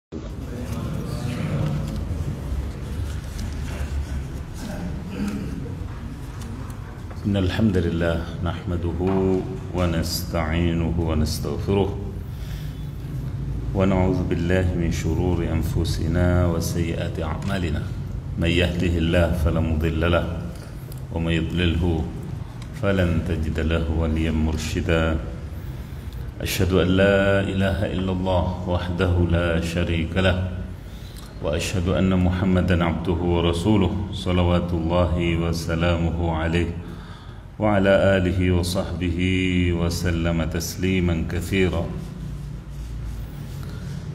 إن الحمد لله نحمده ونستعينه ونستغفره ونعوذ بالله من شرور أنفسنا وسيئات أعمالنا من يهده الله فلا مضل له ومن يضلله فلن تجد له وليا مرشدا أشهد أن لا إله إلا الله وحده لا شريك له وأشهد أن محمدا عبده ورسوله صلوات الله وسلامه عليه وعلى آله وصحبه وسلم تسليما كثيرا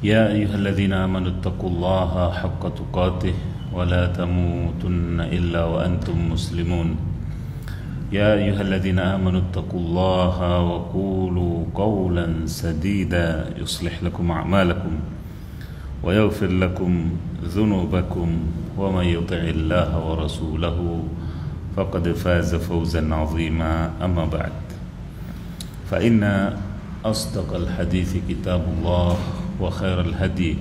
يا أيها الذين آمنوا اتقوا الله حق تقاته ولا تموتن إلا وأنتم مسلمون يا أيها الذين آمنوا اتقوا الله وقولوا قولا سديدا يصلح لكم أعمالكم ويغفر لكم ذنوبكم ومن يطع الله ورسوله فقد فاز فوزا عظيما أما بعد فإن أصدق الحديث كتاب الله وخير الهدي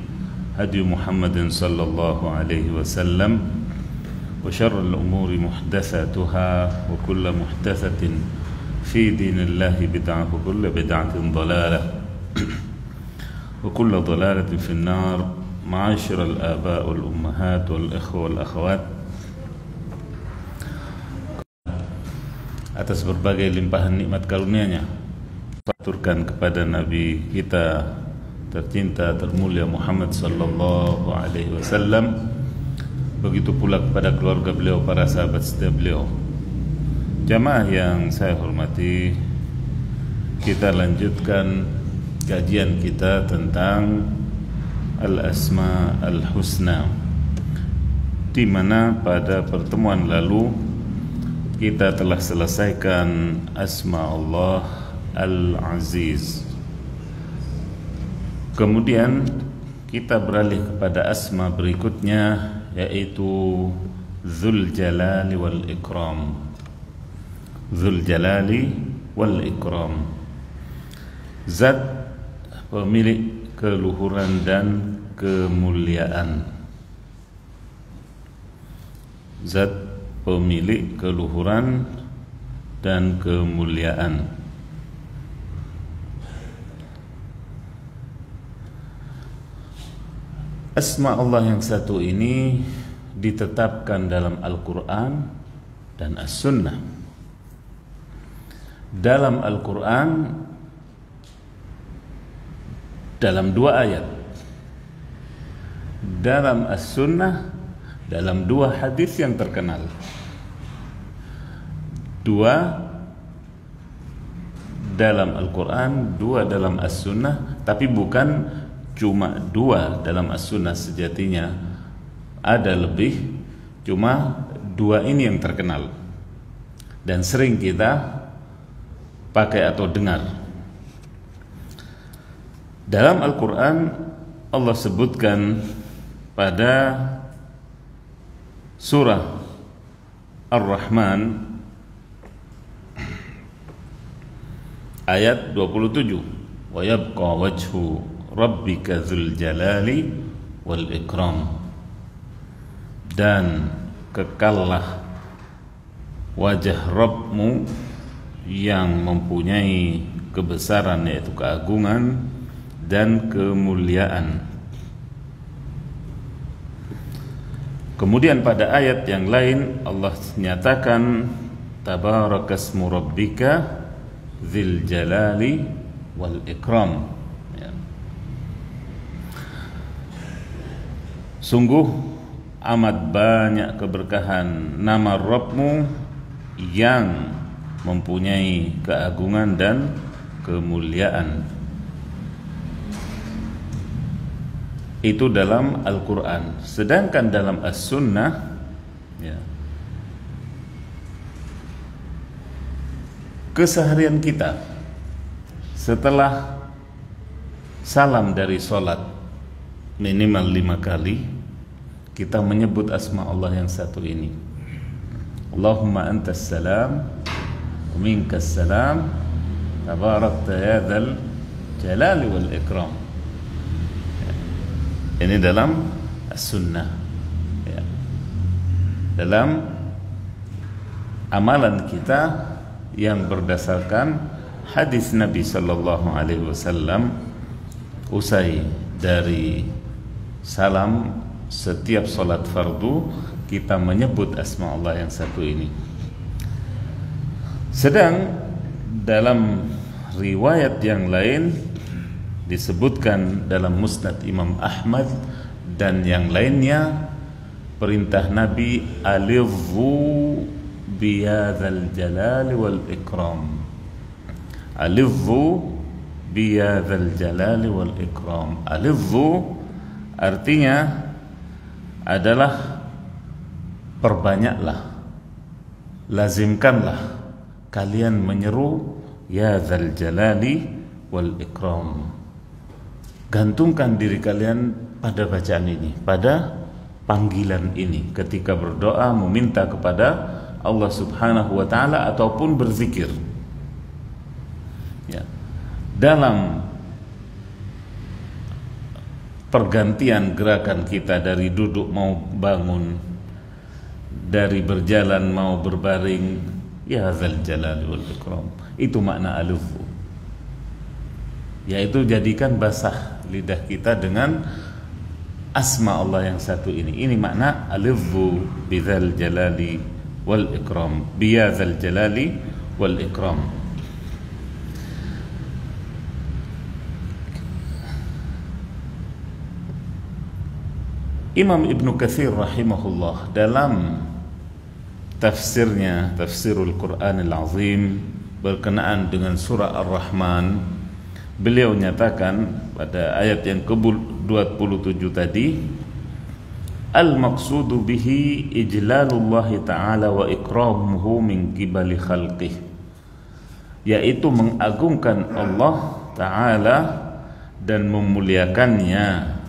هدي محمد صلى الله عليه وسلم وشر الأمور محدثاتها وكل محدثة في دين الله بدعة وكل بدعة ضلالة وكل ضلالة في النار معاشر الآباء والأمهات والإخوة والأخوات. Atas berbagai limpahan nikmat karunia-Nya, aturkan kepada Nabi kita tercinta termulia Muhammad sallallahu alaihi wasallam, begitu pula kepada keluarga beliau, para sahabat setia beliau. Jamaah yang saya hormati, kita lanjutkan kajian kita tentang Al-Asma Al-Husna, di mana pada pertemuan lalu kita telah selesaikan Asma Allah Al-Aziz. Kemudian kita beralih kepada asma berikutnya, yaitu Dzul Jalali wal Ikram. Dzul Jalali wal Ikram, zat pemilik keluhuran dan kemuliaan. Zat pemilik keluhuran dan kemuliaan. Asma Allah yang satu ini ditetapkan dalam Al-Quran dan As-Sunnah. Dalam Al-Quran dalam 2 ayat, dalam As-Sunnah dalam 2 hadis yang terkenal. 2 dalam Al-Quran, 2 dalam As-Sunnah, tapi bukan cuma 2 dalam As-Sunnah, sejatinya ada lebih, cuma 2 ini yang terkenal dan sering kita pakai atau dengar. Dalam Al-Quran Allah sebutkan pada surah Ar-Rahman ayat 27, wa yabqa wajhu rabbika dzul jalali wal ikram, dan kekallah wajah Rabbmu yang mempunyai kebesaran, yaitu keagungan dan kemuliaan. Kemudian pada ayat yang lain Allah nyatakan tabarakasmu rabbika dzil jalali wal ikram, ya. Sungguh amat banyak keberkahan nama Rabbmu yang mempunyai keagungan dan kemuliaan. Itu dalam Al-Quran. Sedangkan dalam As-Sunnah, ya, keseharian kita setelah salam dari sholat minimal 5 kali kita menyebut asma Allah yang satu ini. Allahumma antas salam wa minkas salam tabarakta ya dzal jalali wal ikram. Ini dalam sunnah, ya. Dalam amalan kita yang berdasarkan hadis Nabi Sallallahu Alaihi Wasallam, usai dari salam setiap salat fardu kita menyebut asma Allah yang satu ini. Sedang dalam riwayat yang lain disebutkan dalam Musnad Imam Ahmad dan yang lainnya, perintah Nabi, alidhu biyadzal jalali wal ikram. Alidhu biyadzal jalali wal ikram. Alidhu artinya adalah perbanyaklah, lazimkanlah kalian menyeru ya dzal jalali wal ikram. Gantungkan diri kalian pada bacaan ini, pada panggilan ini ketika berdoa meminta kepada Allah Subhanahu wa taala ataupun berzikir. Ya. Dalam pergantian gerakan kita dari duduk mau bangun, dari berjalan mau berbaring, ya dzal jalali wal ikram. Itu makna alidhu. Yaitu jadikan basah lidah kita dengan asma Allah yang satu ini. Ini makna alidhu bidzal jalali wal ikram, biyadzal jalali wal ikram. Imam Ibnu Katsir rahimahullah dalam tafsirnya, Tafsirul Quranil Azim, berkenaan dengan surah Ar-Rahman, beliau nyatakan pada ayat yang ke-27 tadi, al-maqsudu bihi ijlalullahi ta'ala wa ikramuhu min qibali khalqih, yaitu mengagungkan Allah Ta'ala dan memuliakannya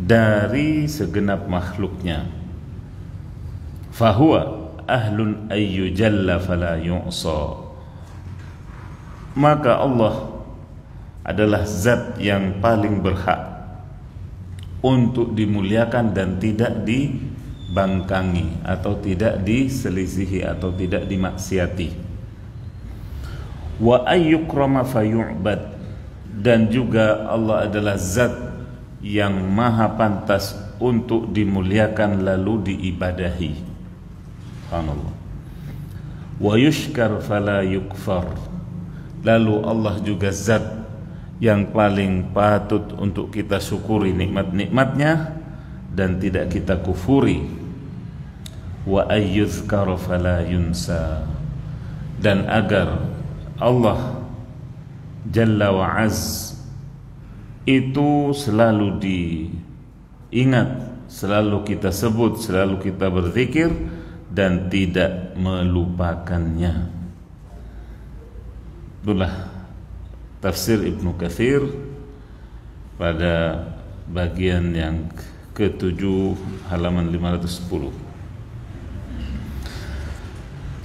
dari segenap makhluknya. Fahuwa ahlun ayyujalla fala yu'sa. Maka Allah adalah zat yang paling berhak untuk dimuliakan dan tidak dibangkangi atau tidak diselisihi atau tidak dimaksiati. Wa ayyukrama fayu'bad, dan juga Allah adalah zat yang maha pantas untuk dimuliakan lalu diibadahi. Subhanallah. Wa yushkar fala yukfar, lalu Allah juga zat yang paling patut untuk kita syukuri nikmat-nikmatnya dan tidak kita kufuri. Wa ayyuzkar fala yunsa, dan agar Allah Jalla wa Az itu selalu diingat, selalu kita sebut, selalu kita berzikir dan tidak melupakannya. Itulah tafsir Ibnu Katsir pada bagian yang ke-7 halaman 510.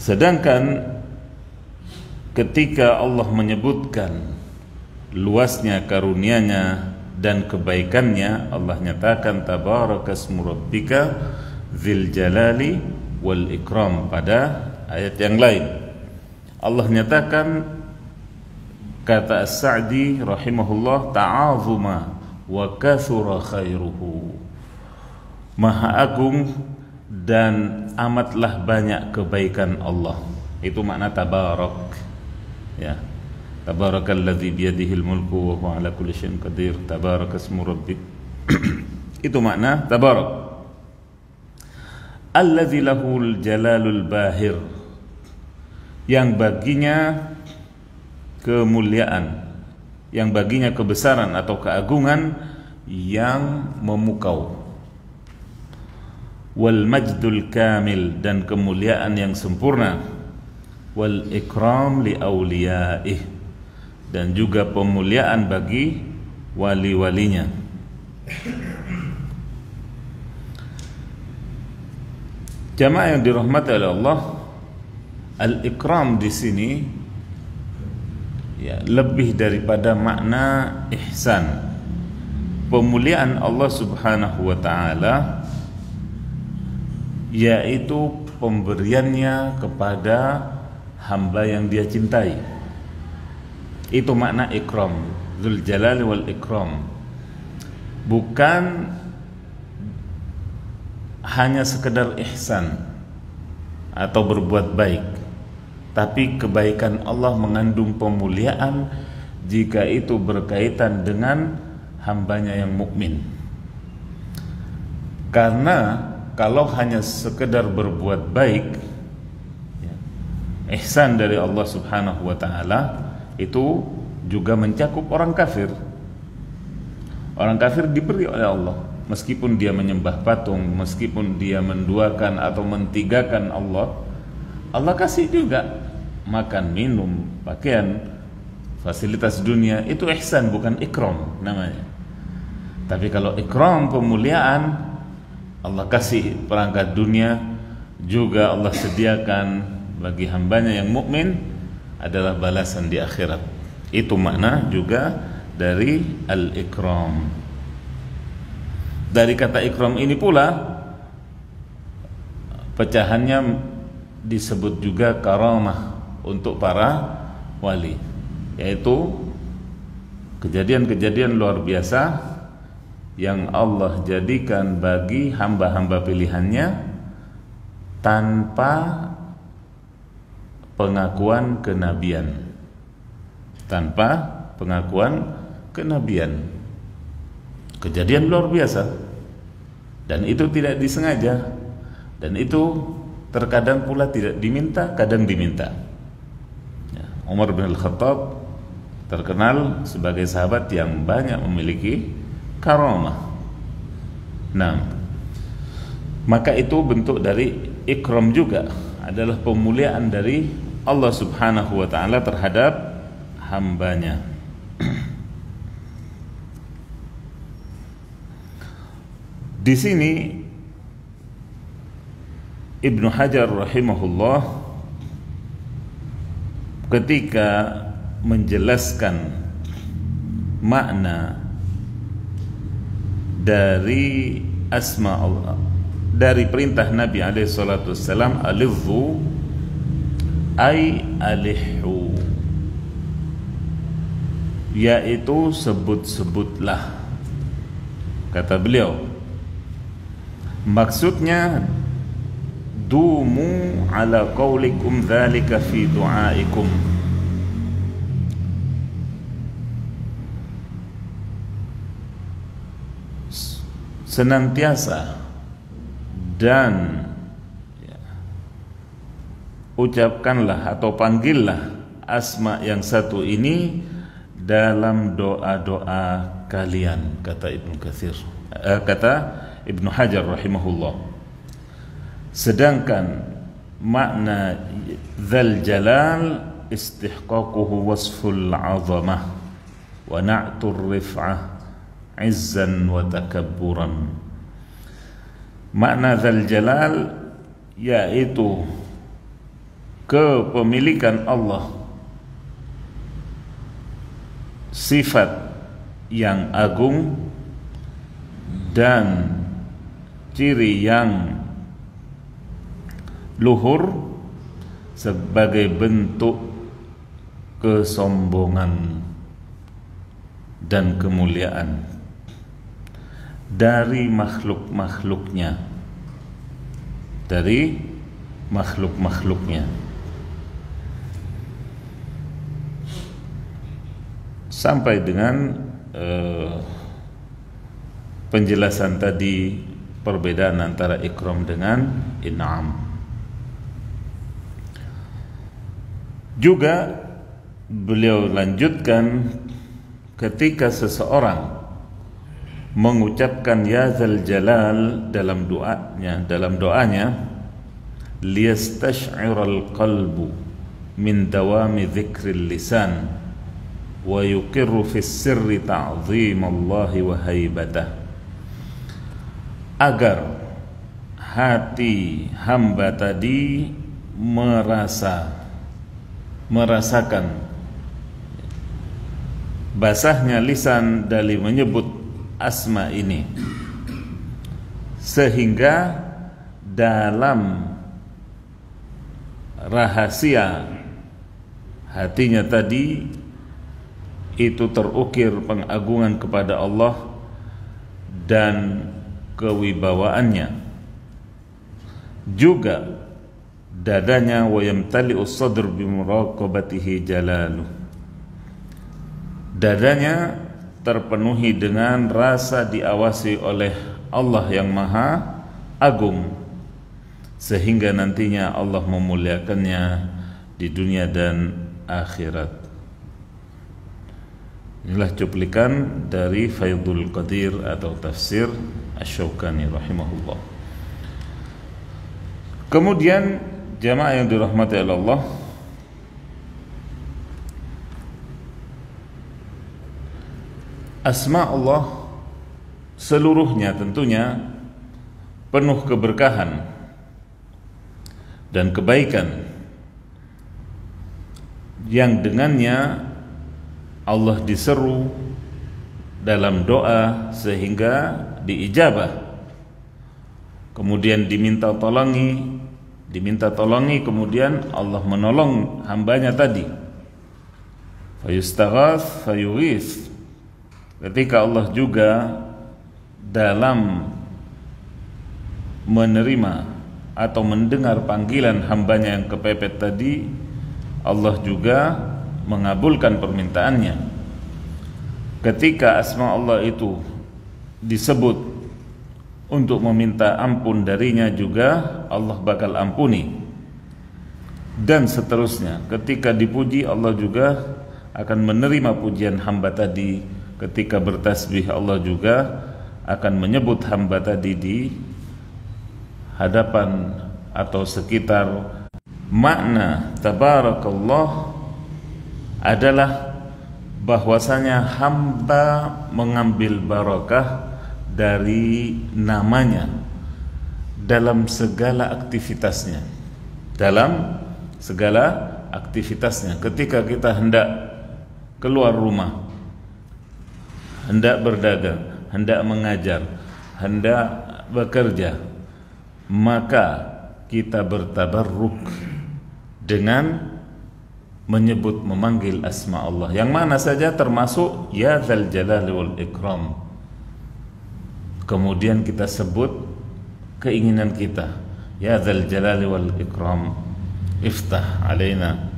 Sedangkan ketika Allah menyebutkan luasnya karunia-Nya dan kebaikannya, Allah nyatakan tabarakasmu rabbika dzil jalali wal ikram pada ayat yang lain. Allah nyatakan, kata As-Sa'di rahimahullah, ta'azuma wa kathura khairuhu, maha agung dan amatlah banyak kebaikan Allah. Itu makna tabarak, ya. Tabarakalladzi biyadihil mulku wa huwa ala kulli syai'in qadir, tabarakasmu rabbik. Itu makna tabarak. Alladzi lahul jalalul bahir, yang baginya kemuliaan, yang baginya kebesaran atau keagungan yang memukau. Wal majdul kamil, dan kemuliaan yang sempurna. Wal ikram li awliyaih, dan juga pemuliaan bagi wali-walinya. Jamaah yang dirahmati oleh Allah, al-ikram di sini ya, lebih daripada makna ihsan. Pemuliaan Allah Subhanahu wa taala yaitu pemberiannya kepada hamba yang dia cintai. Itu makna ikram, Dzul Jalali wal Ikram. Bukan hanya sekedar ihsan atau berbuat baik, tapi kebaikan Allah mengandung pemuliaan jika itu berkaitan dengan hambanya yang mukmin. Karena kalau hanya sekedar berbuat baik, ya, ihsan dari Allah Subhanahu wa taala itu juga mencakup orang kafir. Orang kafir diberi oleh Allah, meskipun dia menyembah patung, meskipun dia menduakan atau mentigakan Allah, Allah kasih juga makan, minum, pakaian, fasilitas dunia. Itu ihsan, bukan ikram namanya. Tapi kalau ikram, pemuliaan, Allah kasih perangkat dunia, juga Allah sediakan bagi hambanya yang mukmin adalah balasan di akhirat. Itu makna juga dari al-ikram. Dari kata ikram ini pula pecahannya disebut juga karamah untuk para wali, yaitu kejadian-kejadian luar biasa yang Allah jadikan bagi hamba-hamba pilihannya tanpa pengakuan kenabian. Tanpa pengakuan kenabian. Kejadian luar biasa, dan itu tidak disengaja, dan itu terkadang pula tidak diminta, kadang diminta. Ya, Umar bin Al-Khattab terkenal sebagai sahabat yang banyak memiliki karamah. Nah, maka itu bentuk dari ikram juga, adalah pemuliaan dari Allah Subhanahu wa taala terhadap hambanya. Di sini Ibnu Hajar rahimahullah ketika menjelaskan makna dari asma Allah, dari perintah Nabi alaihi salatu wassalam, alidhu ay alihu, yaitu sebut-sebutlah. Kata beliau, maksudnya dumu ala qaulikum dzalika fi du'aikum, senantiasa dan ya, ucapkanlah atau panggillah asma yang satu ini dalam doa-doa kalian, kata Ibnu Katsir, kata Ibnu Hajar rahimahullah. Sedangkan makna dzal jalal istihqaquhu wasful 'azamah wa na'tur rif'ah izzan wa takabburan. Makna dzal jalal yaitu kepemilikan Allah, sifat yang agung dan ciri yang luhur sebagai bentuk kesombongan dan kemuliaan dari makhluk-makhluknya, dari makhluk-makhluknya. Sampai dengan penjelasan tadi, perbedaan antara ikram dengan in'am. Juga beliau lanjutkan, ketika seseorang mengucapkan ya zal jalal dalam doanya liyastash'iral qalbu min dawami dzikril lisan wa yuqirru fis sirri ta'zim Allah wa haibatah, agar hati hamba tadi merasakan basahnya lisan dari menyebut asma ini, sehingga dalam rahasia hatinya tadi itu terukir pengagungan kepada Allah dan kewibawaannya. Juga dadanya wa yamtali'u sadr bi muraqabatihi jalaluh, dadanya terpenuhi dengan rasa diawasi oleh Allah yang Maha Agung, sehingga nantinya Allah memuliakannya di dunia dan akhirat. Inilah cuplikan dari Faidul Qadir atau tafsir Asy-Syaukani rahimahullah. Kemudian jamaah yang dirahmati oleh Allah, asma Allah seluruhnya tentunya penuh keberkahan dan kebaikan yang dengannya Allah diseru dalam doa sehingga diijabah, kemudian diminta tolongi, kemudian Allah menolong hambanya tadi. Fayustaghath fayughith. Ketika Allah juga dalam menerima atau mendengar panggilan hambanya yang kepepet tadi, Allah juga mengabulkan permintaannya. Ketika asma Allah itu disebut untuk meminta ampun darinya, juga Allah bakal ampuni, dan seterusnya. Ketika dipuji, Allah juga akan menerima pujian hamba tadi. Ketika bertasbih, Allah juga akan menyebut hamba tadi di hadapan atau sekitar. Makna tabarakallah adalah bahwasanya hamba mengambil barakah dari namanya dalam segala aktivitasnya. Ketika kita hendak keluar rumah, hendak berdagang, hendak mengajar, hendak bekerja, maka kita bertabarruk dengan memanggil asma Allah, yang mana saja termasuk ya dzal jalali wal ikram. Kemudian kita sebut keinginan kita, ya dzal jalali wal ikram, iftah alaina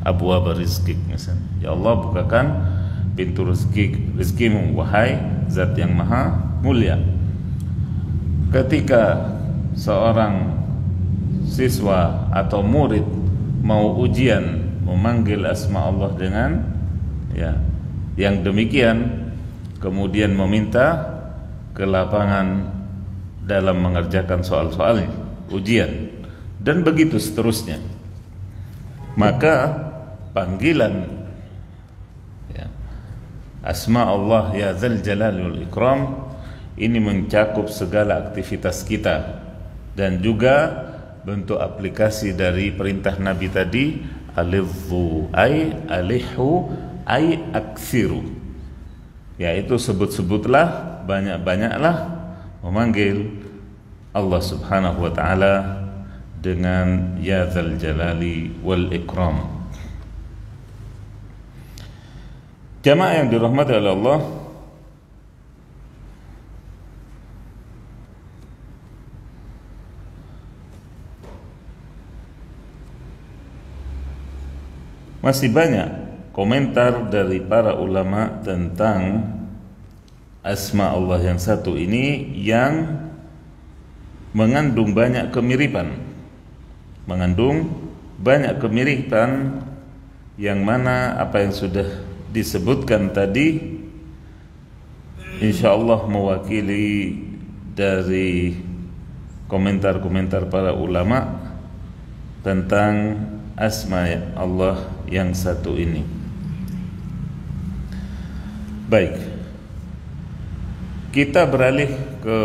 abwaab rizqik, misalnya, ya Allah bukakan pintu rezekimu wahai zat yang maha mulia. Ketika seorang siswa atau murid mau ujian, memanggil asma Allah dengan yang demikian, kemudian meminta kelapangan dalam mengerjakan soal-soal ujian, dan begitu seterusnya. Maka panggilan asma Allah ya dzal jalali wal ikram ini mencakup segala aktivitas kita, dan juga bentuk aplikasi dari perintah Nabi tadi, alidhu ay alihu ay aksiru, yaitu sebut-sebutlah, banyak-banyaklah memanggil Allah subhanahu wa ta'ala dengan ya dzal jalali wal ikram. Jamaah yang dirahmati oleh Allah, masih banyak komentar dari para ulama tentang asma Allah yang satu ini, yang mengandung banyak kemiripan, yang mana apa yang sudah disebutkan tadi insyaallah mewakili dari komentar-komentar para ulama tentang asma Allah yang satu ini. Baik, kita beralih ke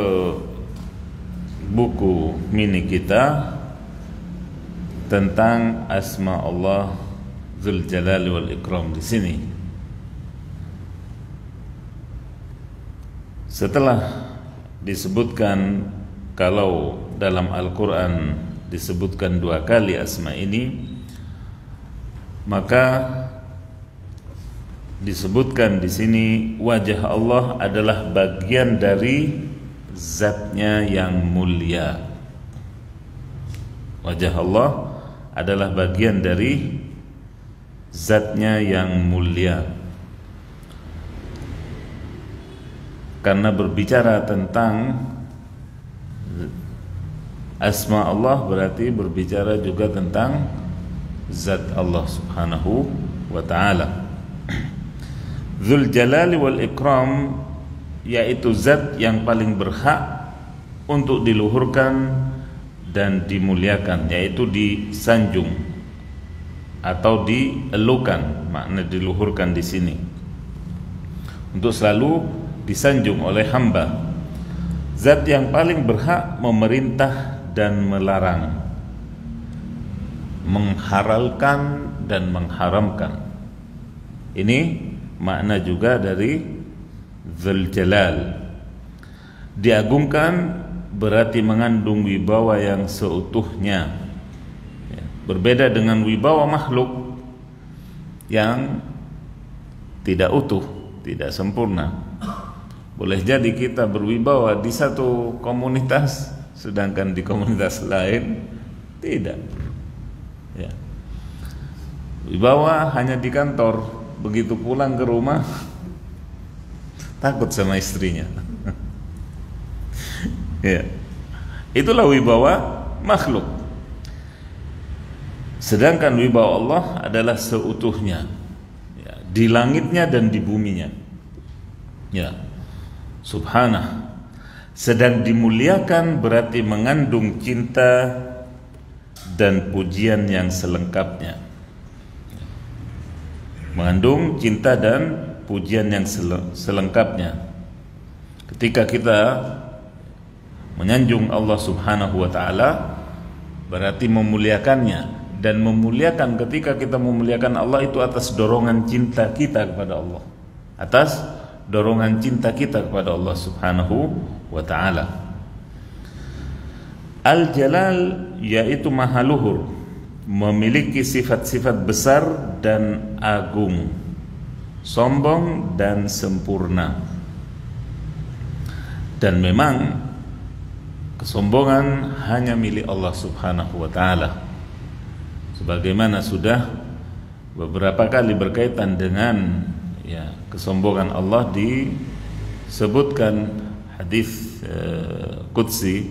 buku mini kita tentang asma Allah Dzul Jalali wal Ikram. Di sini Setelah disebutkan, kalau dalam Al-Quran disebutkan 2 kali asma ini, maka disebutkan di sini wajah Allah adalah bagian dari zatnya yang mulia. Wajah Allah adalah bagian dari zatnya yang mulia. Karena berbicara tentang asma Allah berarti berbicara juga tentang zat Allah subhanahu wa ta'ala. Dzul Jalali wal Ikram, yaitu zat yang paling berhak untuk diluhurkan dan dimuliakan, yaitu disanjung atau dielukan. Makna diluhurkan di sini untuk selalu disanjung oleh hamba. Zat yang paling berhak memerintah dan melarang, menghalalkan dan mengharamkan. Ini makna juga dari Dzul Jalal. Diagungkan berarti mengandung wibawa yang seutuhnya, berbeda dengan wibawa makhluk yang tidak utuh, tidak sempurna. Boleh jadi kita berwibawa di satu komunitas, sedangkan di komunitas lain tidak. Ya. Wibawa hanya di kantor, begitu pulang ke rumah takut sama istrinya. Ya. Itulah wibawa makhluk. Sedangkan wibawa Allah adalah seutuhnya, ya, di langitnya dan di buminya. Ya. Subhanah. Sedang dimuliakan berarti mengandung cinta dan pujian yang selengkapnya. Mengandung cinta dan pujian yang selengkapnya. Ketika kita menyanjung Allah subhanahu wa ta'ala berarti memuliakannya. Dan memuliakan, ketika kita memuliakan Allah itu atas dorongan cinta kita kepada Allah, atas dorongan cinta kita kepada Allah subhanahu wa ta'ala. Al-Jalal yaitu maha luhur, memiliki sifat-sifat besar dan agung, sombong dan sempurna. Dan memang kesombongan hanya milik Allah subhanahu wa ta'ala, sebagaimana sudah beberapa kali berkaitan dengan kesombongan Allah disebutkan hadis qudsi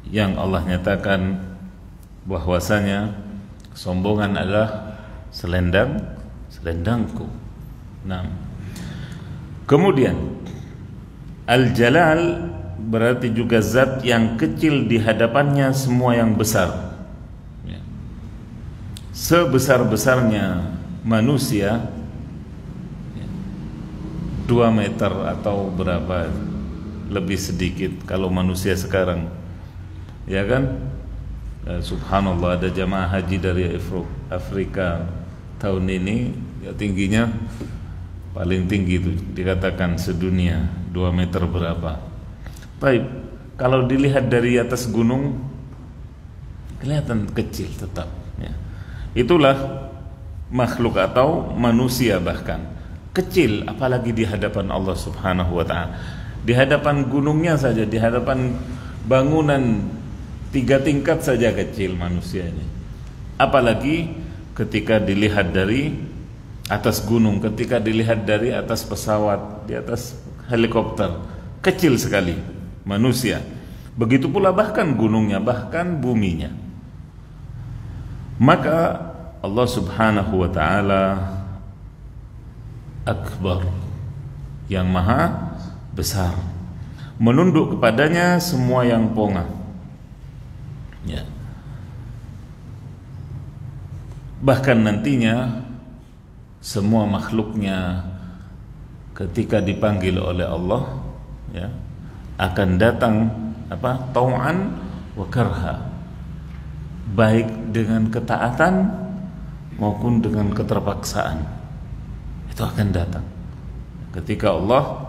yang Allah nyatakan bahwasanya kesombongan adalah selendangku. Nah, kemudian Al-Jalal berarti juga zat yang kecil di hadapannya semua yang besar. Sebesar-besarnya manusia 2 meter atau berapa, lebih sedikit kalau manusia sekarang, ya kan? Subhanallah, ada jamaah haji dari Afrika tahun ini, ya, tingginya paling tinggi itu dikatakan sedunia 2 meter berapa. Baik, kalau dilihat dari atas gunung kelihatan kecil tetap, ya. Itulah makhluk atau manusia bahkan kecil, apalagi di hadapan Allah subhanahu wa ta'ala. Di hadapan gunungnya saja, di hadapan bangunan 3 tingkat saja kecil manusia ini, apalagi ketika dilihat dari atas gunung, ketika dilihat dari atas pesawat, di atas helikopter, kecil sekali manusia. Begitu pula bahkan gunungnya, bahkan buminya. Maka Allah subhanahu wa ta'ala akbar, yang maha besar, menunduk kepadanya semua yang pongah, ya. Bahkan nantinya semua makhluknya ketika dipanggil oleh Allah, ya, akan datang tau'an wa karha, baik dengan ketaatan maupun dengan keterpaksaan. Itu akan datang ketika Allah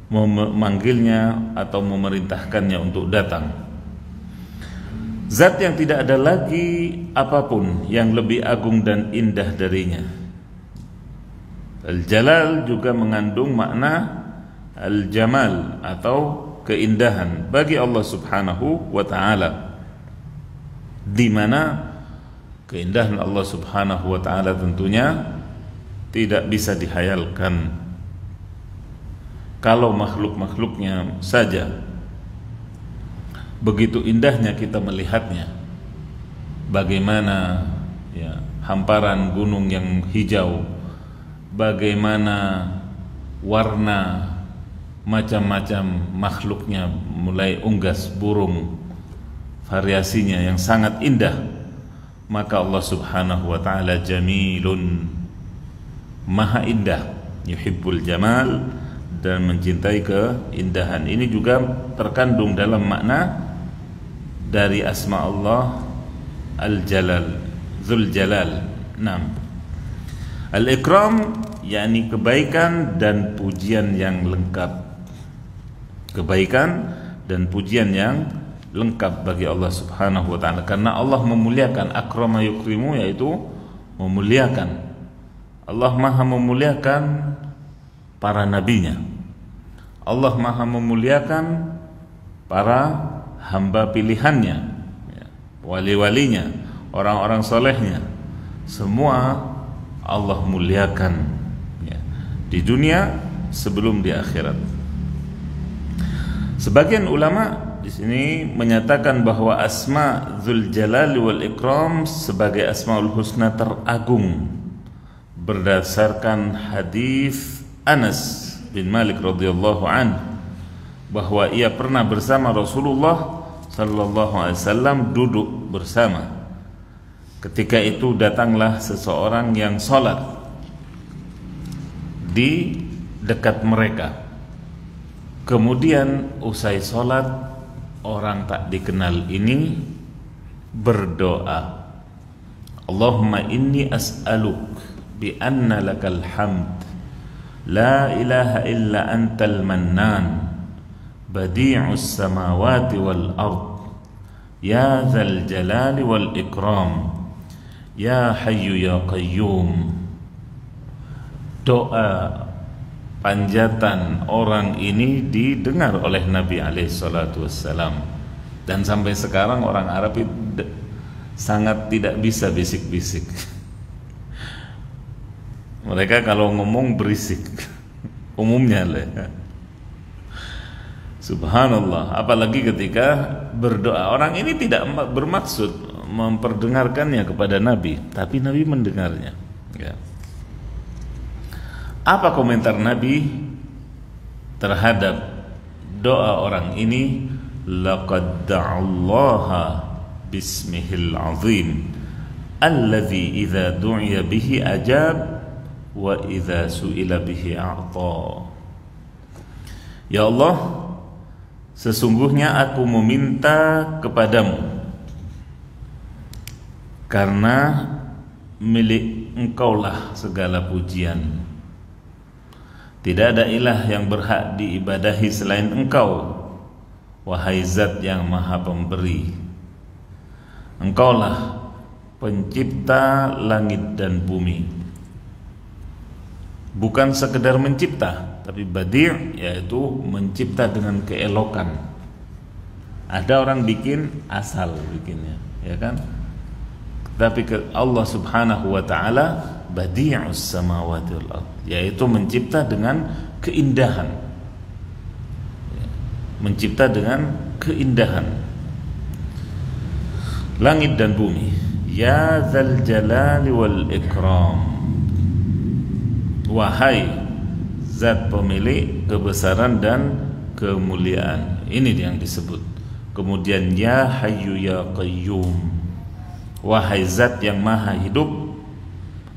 memanggilnya atau memerintahkannya untuk datang. Zat yang tidak ada lagi apapun yang lebih agung dan indah darinya. Al-Jalal juga mengandung makna Al-Jamal atau keindahan bagi Allah Subhanahu wa ta'ala, di mana keindahan Allah Subhanahu wa ta'ala tentunya tidak bisa dihayalkan. Kalau makhluk-makhluknya saja begitu indahnya kita melihatnya, bagaimana ya, hamparan gunung yang hijau, bagaimana warna macam-macam makhluknya, mulai unggas, burung, variasinya yang sangat indah, maka Allah Subhanahu wa ta'ala jamilun, maha indah, yuhibbul jamal, dan mencintai keindahan. Ini juga terkandung dalam makna dari asma Allah Al-Jalal, Dzul Jalal. 6. Al-Ikram yakni kebaikan dan pujian yang lengkap. Kebaikan dan pujian yang lengkap bagi Allah Subhanahu wa ta'ala, karena Allah memuliakan. Akrama yukrimu, yaitu memuliakan. Allah maha memuliakan para nabinya. Allah maha memuliakan para hamba pilihannya, wali-walinya, orang-orang solehnya. Semua Allah muliakan, ya, di dunia sebelum di akhirat. Sebagian ulama di sini menyatakan bahwa asma Dzul Jalal wal Ikram sebagai asmaul husna teragung berdasarkan hadis Anas bin Malik radhiyallahu anhu, bahwa ia pernah bersama Rasulullah sallallahu alaihi wasallam duduk bersama. Ketika itu datanglah seseorang yang salat di dekat mereka. Kemudian usai salat, orang tak dikenal ini berdoa, Allahumma inni as'aluk bi anna lakal hamd la ilaha illa antal mannan badi'us samawati wal ard ya dzal jalali wal ikram ya hayyu ya qayyum. Doa panjatan orang ini didengar oleh Nabi alaihi salatu wassalam, dan sampai sekarang orang Arab itu sangat tidak bisa bisik-bisik. Mereka kalau ngomong berisik umumnya lah. Subhanallah, apalagi ketika berdoa. Orang ini tidak bermaksud memperdengarkannya kepada Nabi, tapi Nabi mendengarnya, ya. Apa komentar Nabi terhadap doa orang ini? Laqad da'allaha bismihil azim alladzi idza du'iya bihi ajab wa idza su'ila bihi a'ta. Ya Allah, sesungguhnya aku meminta kepadamu karena milik Engkaulah segala pujian. Tidak ada ilah yang berhak diibadahi selain Engkau, wahai Zat yang Maha Pemberi. Engkaulah pencipta langit dan bumi. Bukan sekedar mencipta, tapi badi', yaitu mencipta dengan keelokan. Ada orang bikin asal bikinnya, ya kan? Tapi Allah Subhanahu wa ta'ala badi'us samawati wal ard, yaitu mencipta dengan keindahan, mencipta dengan keindahan langit dan bumi. Ya dzal jalali wal ikram, wahai Zat pemilik kebesaran dan kemuliaan. Ini yang disebut. Kemudian ya hayyu ya qayyum, wahai Zat yang maha hidup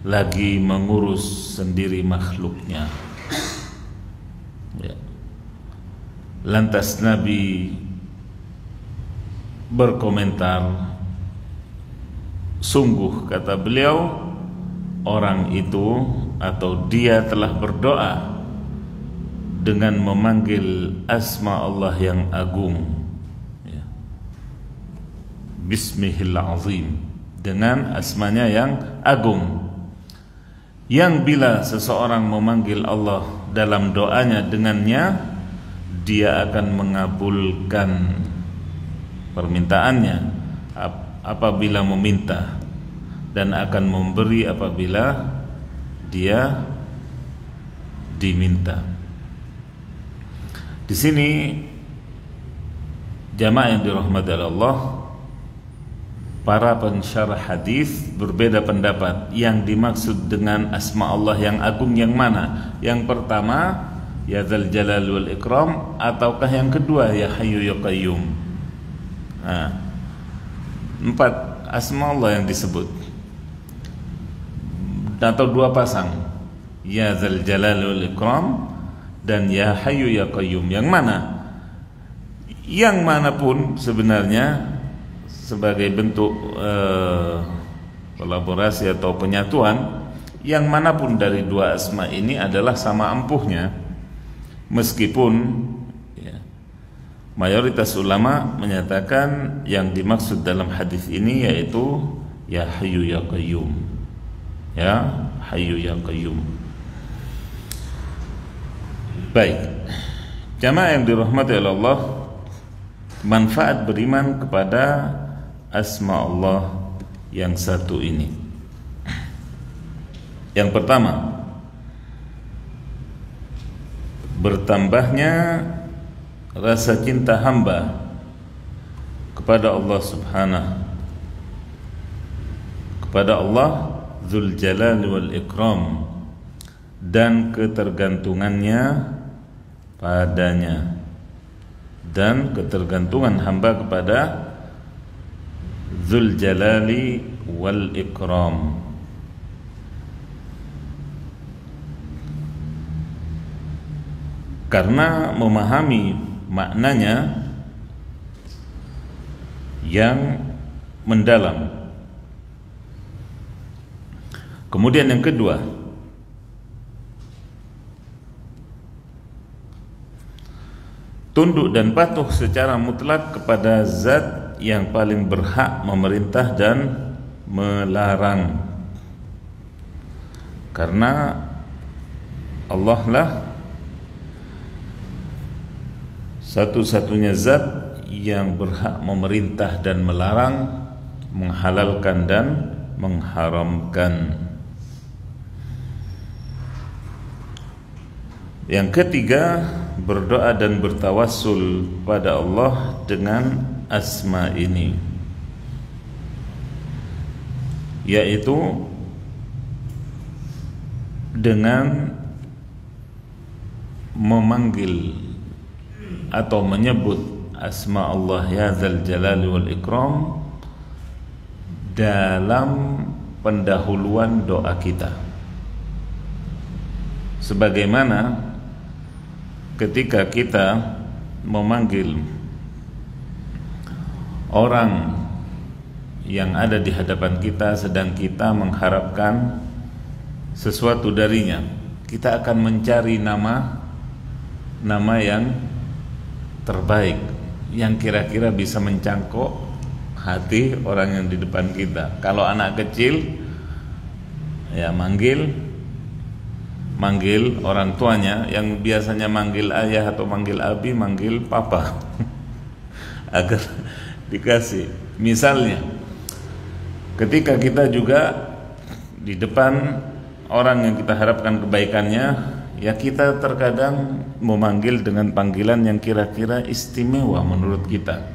lagi mengurus sendiri makhluknya, ya. Lantas Nabi berkomentar, sungguh kata beliau, orang itu atau dia telah berdoa dengan memanggil asma Allah yang agung, ya. Bismihil azim, dengan asmanya yang agung, yang bila seseorang memanggil Allah dalam doanya dengannya, dia akan mengabulkan permintaannya apabila meminta, dan akan memberi apabila dia diminta. Di sini jamaah yang dirahmati Allah, para pensyarah hadis berbeda pendapat yang dimaksud dengan asma Allah yang agung yang mana. Yang pertama, ya Dzal Jalal wal Ikram, ataukah yang kedua, ya Hayyu ya Qayyum. Nah, 4 asma Allah yang disebut, atau 2 pasang, ya Dzal Jalal wal Ikram dan ya Hayyu ya Qayyum. Yang mana? Yang manapun sebenarnya sebagai bentuk kolaborasi atau penyatuan, yang manapun dari 2 asma ini adalah sama ampuhnya, meskipun ya, mayoritas ulama menyatakan yang dimaksud dalam hadis ini yaitu ya Hayyu ya Qayyum, ya Hayyu ya Qayyum. Baik, jamaah yang dirahmati oleh Allah, manfaat beriman kepada asma Allah yang satu ini. Yang pertama, bertambahnya rasa cinta hamba kepada Allah Subhanahu, kepada Allah Dzul Jalal wal Ikram, dan ketergantungannya padanya, dan ketergantungan hamba kepada Dzul Jalali wal Ikram. Karena memahami maknanya yang mendalam. Kemudian yang kedua, tunduk dan patuh secara mutlak kepada zat yang paling berhak memerintah dan melarang. Karena Allah lah satu-satunya zat yang berhak memerintah dan melarang, menghalalkan dan mengharamkan. Yang ketiga, berdoa dan bertawassul pada Allah dengan asma ini, yaitu dengan memanggil atau menyebut asma Allah ya Dzal Jalali wal Ikram dalam pendahuluan doa kita, sebagaimana ketika kita memanggil orang yang ada di hadapan kita sedang kita mengharapkan sesuatu darinya, kita akan mencari nama yang terbaik, yang kira-kira bisa mencangkok hati orang yang di depan kita. Kalau anak kecil, ya manggil orang tuanya, yang biasanya manggil ayah atau manggil abi, manggil papa agar dikasih. Misalnya ketika kita juga di depan orang yang kita harapkan kebaikannya, ya kita terkadang memanggil dengan panggilan yang kira-kira istimewa menurut kita,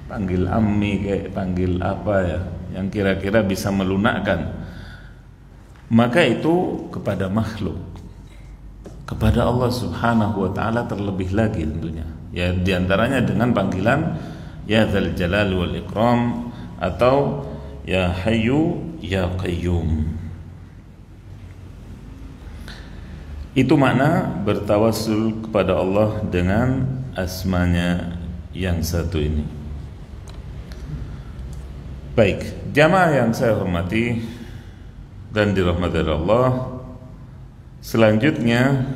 panggil ammi, kayak panggil apa ya, yang kira-kira bisa melunakkan. Maka itu kepada makhluk, kepada Allah Subhanahu wa ta'ala terlebih lagi tentunya, ya diantaranya dengan panggilan ya Dzal Jalal wal Ikram atau ya Hayyu ya Qayyum. Itu makna bertawassul kepada Allah dengan asmanya yang satu ini. Baik, jamaah yang saya hormati dan dirahmati Allah, selanjutnya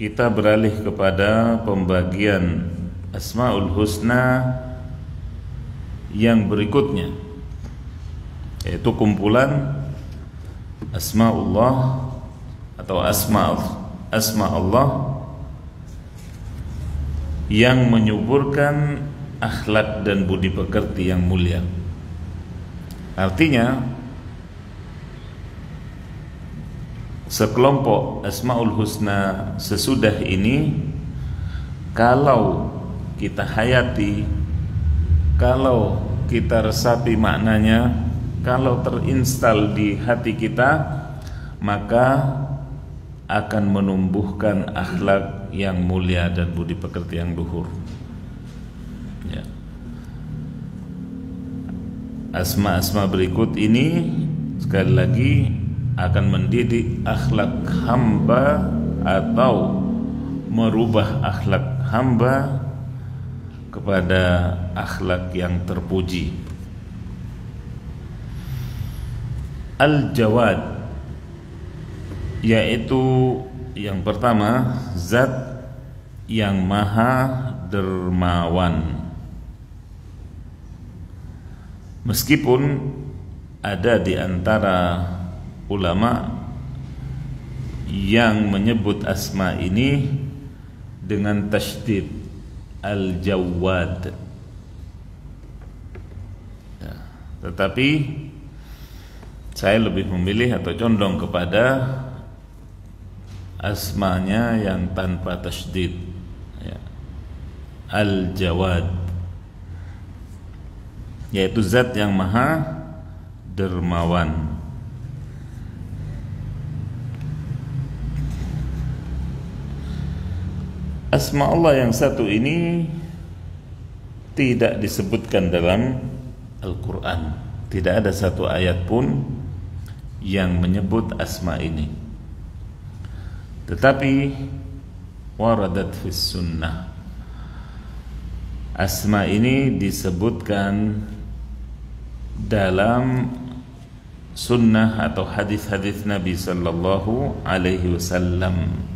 kita beralih kepada pembagian Asmaul Husna yang berikutnya, yaitu kumpulan Asmaullah atau asma Allah yang menyuburkan akhlak dan budi pekerti yang mulia. Artinya sekelompok Asmaul Husna sesudah ini, kalau kita hayati, kalau kita resapi maknanya, kalau terinstal di hati kita, maka akan menumbuhkan akhlak yang mulia dan budi pekerti yang luhur. Ya. Asma-asma berikut ini sekali lagi akan mendidik akhlak hamba atau merubah akhlak hamba kepada akhlak yang terpuji. Al-Jawad, yaitu yang pertama, zat yang maha dermawan. Meskipun ada di antara ulama yang menyebut asma ini dengan tasydid, Al-Jawad, ya, tetapi saya lebih memilih atau condong kepada asmanya yang tanpa tasydid, ya, Al-Jawad, yaitu zat yang maha dermawan. Asma Allah yang satu ini tidak disebutkan dalam Al-Quran. Tidak ada satu ayat pun yang menyebut asma ini. Tetapi waradat fis sunnah, asma ini disebutkan dalam sunnah atau hadis-hadis Nabi sallallahu alaihi wasallam.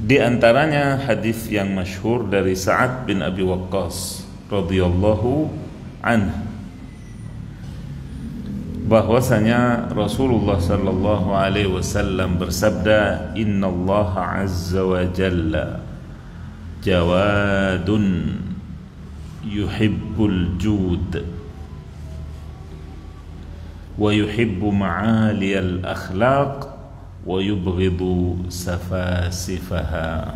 Di antaranya hadis yang masyhur dari Sa'ad bin Abi Waqqas radhiyallahu anhu, bahwasanya Rasulullah sallallahu alaihi wasallam bersabda, "Innallaha azza wa jalla jawadun yuhibbul jud wa yuhibbu ma'aliyal akhlaq wa yubghidu safasifaha."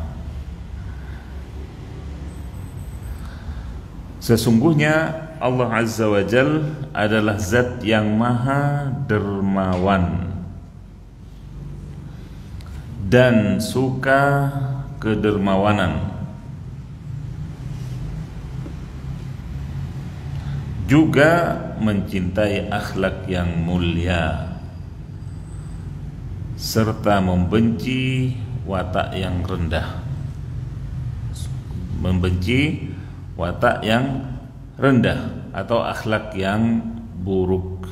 Sesungguhnya Allah Azza wa Jal adalah zat yang maha dermawan dan suka kedermawanan, juga mencintai akhlak yang mulia, serta membenci watak yang rendah. Membenci watak yang rendah atau akhlak yang buruk.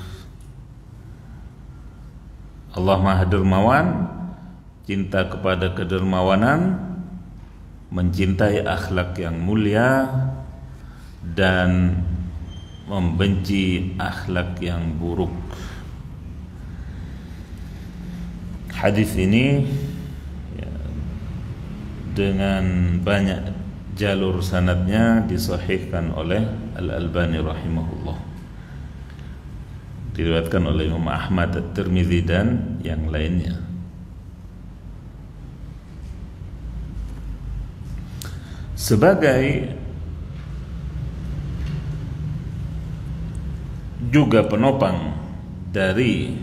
Allah Maha Dermawan, cinta kepada kedermawanan, mencintai akhlak yang mulia, dan membenci akhlak yang buruk. Hadis ini ya, dengan banyak jalur sanadnya disahihkan oleh Al-Albani rahimahullah, diriwayatkan oleh Imam Ahmad, At-Tirmidzi dan yang lainnya. Sebagai juga penopang dari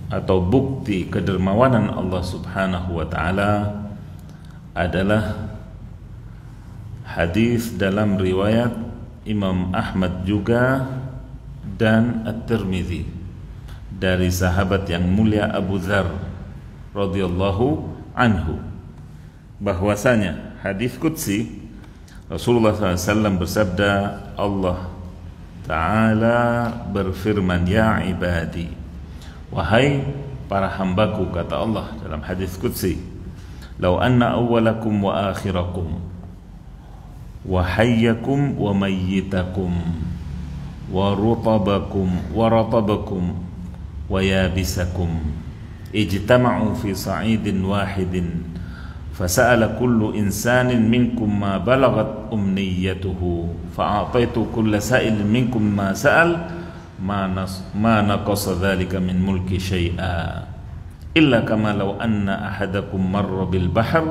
atau bukti kedermawanan Allah Subhanahu wa taala adalah hadis dalam riwayat Imam Ahmad juga dan At-Tirmidzi dari sahabat yang mulia Abu Dzar radhiyallahu anhu, bahwasanya hadis qudsi Rasulullah SAW bersabda, Allah Ta'ala berfirman, ya ibadi, wahai para hambaku, kata Allah dalam hadis qudsi, law anna awwalakum wa akhirakum wa hayyakum wa mayyitakum wa rutabakum wa yabisakum ijtama'u fi sa'idin wahidin fasa'ala kullu insanin minkum ma balagat umniyatuhu fa'ataitu kulla sa'ilin minkum ma sa'al ma naqasa dhalika min mulki syai'a illa kama law anna ahadakum marra bil bahr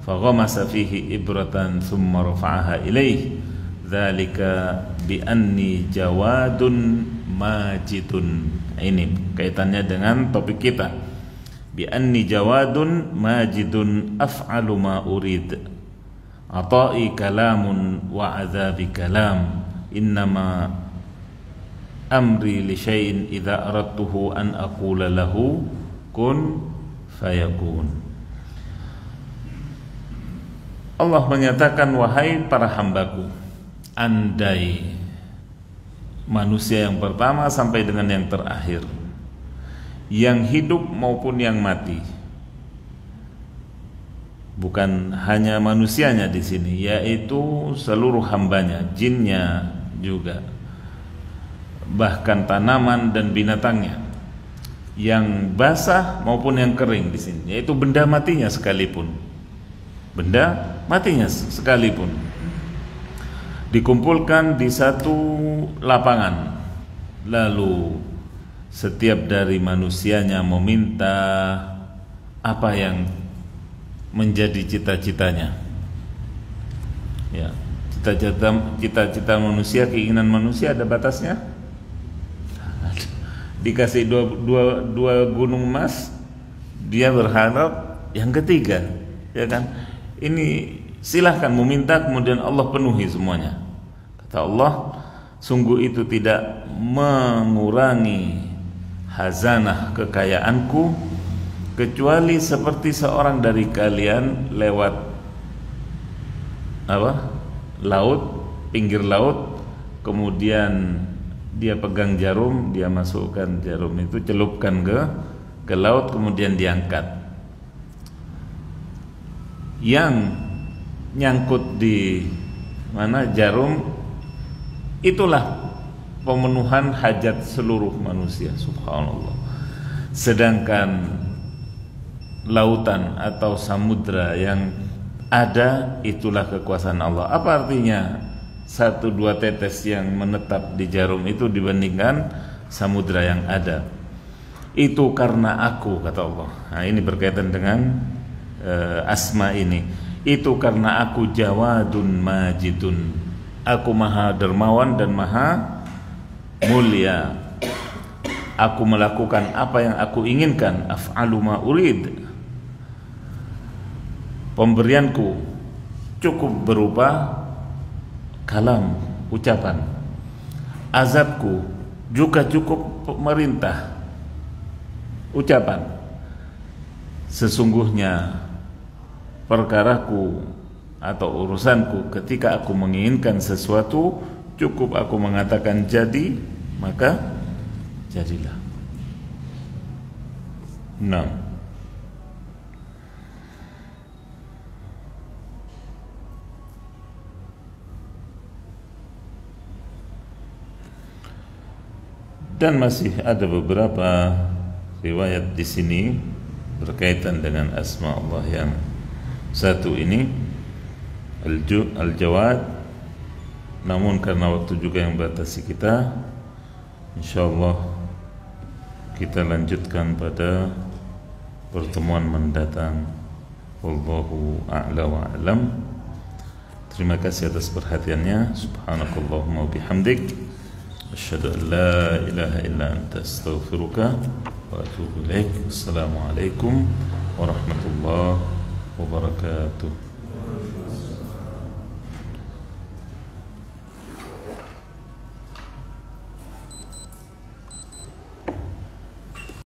faghamasa fihi ibratan thumma rafa'aha ilayhi dhalika bi anni jawadun majidun. Ini kaitannya dengan topik kita. Bi anni jawadun majidun af'alu ma urid ata'i kalamun wa adzabi kalam innama amri li syai'in idza aradtuhu an aqula lahu kun fayakun. Allah menyatakan, wahai para hambaku, andai manusia yang pertama sampai dengan yang terakhir, yang hidup maupun yang mati, bukan hanya manusianya di sini, yaitu seluruh hambanya, jinnya juga, bahkan tanaman dan binatangnya, yang basah maupun yang kering di sini, yaitu benda matinya sekalipun, dikumpulkan di satu lapangan, lalu setiap dari manusianya meminta apa yang menjadi cita-citanya. Ya, cita-cita manusia, keinginan manusia ada batasnya. Dikasih dua gunung emas, dia berharap yang ketiga, ya kan? Ini silahkan meminta, kemudian Allah penuhi semuanya. Kata Allah, sungguh itu tidak mengurangi hazanah kekayaanku, kecuali seperti seorang dari kalian lewat laut, pinggir laut, kemudian dia pegang jarum, dia masukkan jarum itu, celupkan ke laut, kemudian diangkat. Yang nyangkut di mana jarum, itulah pemenuhan hajat seluruh manusia, subhanallah. Sedangkan lautan atau samudra yang ada, itulah kekuasaan Allah. Apa artinya 1-2 tetes yang menetap di jarum itu dibandingkan samudra yang ada? Itu karena aku, kata Allah. Nah, ini berkaitan dengan asma ini. Itu karena aku jawadun majidun, aku maha dermawan dan maha mulia. Aku melakukan apa yang aku inginkan, af'alu ma urid. Pemberianku cukup berupa kalam, ucapan. Azabku juga cukup merintah, ucapan. Sesungguhnya perkaraku atau urusanku, ketika aku menginginkan sesuatu, cukup aku mengatakan jadi, maka jadilah. Nah, dan masih ada beberapa riwayat di sini berkaitan dengan asma Allah yang satu ini, Al-Jawad. Namun karena waktu juga yang batasi kita, insyaallah kita lanjutkan pada pertemuan mendatang. Wallahu a'la wa a'lam. Terima kasih atas perhatiannya. Subhanakallahumma wa bihamdik, asyhadu an la ilaha illa anta, astaghfiruka wa atubu ilaik. Assalamualaikum warahmatullahi wabarakatuh.